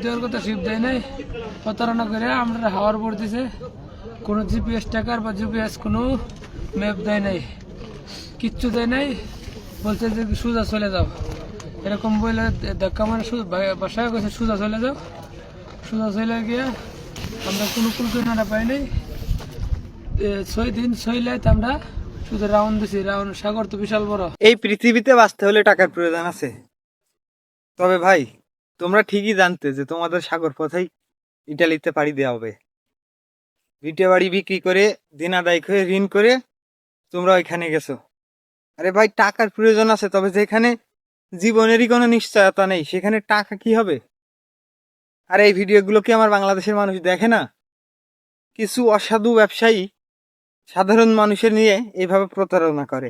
দেওয়ার কথা শিপ দেয় নাই, প্রতারণা করে আমরা হাওয়ার উপর দিছে। কোনো জিপিএস ট্র্যাকার বা জিপিএস কোনো ম্যাপ দেয় নাই, কিচ্ছু দেয় নাই। বলছে যে সোজা চলে যাও, এরকম বলে ধাক্কা মারে বাসায় গেছে সোজা চলে যাও। সোজা চলে গিয়ে আমরা কোনো কুল কিনারা পাই নাই। 6 দিন 6 লাইট আমরা শুধু রাউন্ড দিছি। রাউন্ড, সাগর তো বিশাল বড়। এই পৃথিবীতে বাঁচতে হলে টাকার প্রয়োজন আছে। তবে ভাই, তোমরা ঠিকই জানতে যে তোমাদের সাগর পথেই ইটালিতে পাড়ি দেওয়া হবে। ভিটে বাড়ি বিক্রি করে, দিন আদায় করে, ঋণ করে তোমরা ওইখানে গেছো। আরে ভাই, টাকার প্রয়োজন আছে, তবে যেখানে জীবনেরই কোনো নিশ্চয়তা নেই সেখানে টাকা কি হবে? আর এই ভিডিওগুলো কি আমার বাংলাদেশের মানুষ দেখে না? কিছু অসাধু ব্যবসায়ী সাধারণ মানুষের নিয়ে এইভাবে প্রতারণা করে।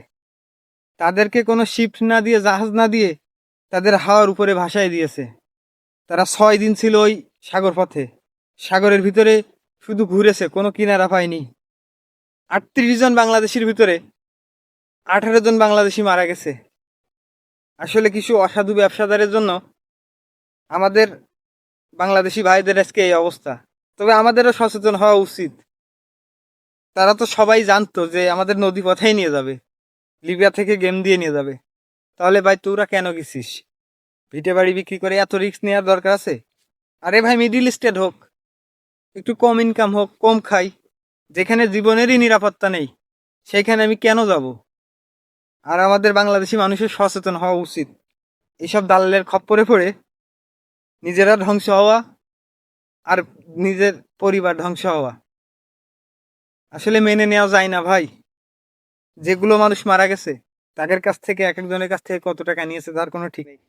তাদেরকে কোনো শিফট না দিয়ে, জাহাজ না দিয়ে তাদের হাওয়ার উপরে ভাসায় দিয়েছে। তারা 6 দিন ছিল ওই সাগর পথে, সাগরের ভিতরে শুধু ঘুরেছে, কোনো কিনারা পায়নি। 38 জন বাংলাদেশির ভিতরে 18 জন বাংলাদেশি মারা গেছে। আসলে কিছু অসাধু ব্যবসাদারের জন্য আমাদের বাংলাদেশি ভাইদের আজকে এই অবস্থা। তবে আমাদেরও সচেতন হওয়া উচিত। তারা তো সবাই জানতো যে আমাদের নদী পথেই নিয়ে যাবে, লিবিয়া থেকে গেম দিয়ে নিয়ে যাবে। তাহলে ভাই তোরা কেন গেছিস? ভিটে বাড়ি বিক্রি করে এত রিস্ক নেওয়ার দরকার আছে? আরে ভাই, মিডিল স্টেট হোক, একটু কম ইনকাম হোক, কম খাই, যেখানে জীবনেরই নিরাপত্তা নেই সেখানে আমি কেন যাব? আর আমাদের বাংলাদেশি মানুষের সচেতন হওয়া উচিত। এইসব দালালের খপ্পরে পড়ে নিজেরা ধ্বংস হওয়া আর নিজের পরিবার ধ্বংস হওয়া আসলে মেনে নেওয়া যায় না ভাই। যেগুলো মানুষ মারা গেছে তাদের কাছ থেকে, এক একজনের কাছ থেকে কত টাকা নিয়েছে তার কোনো ঠিক নেই।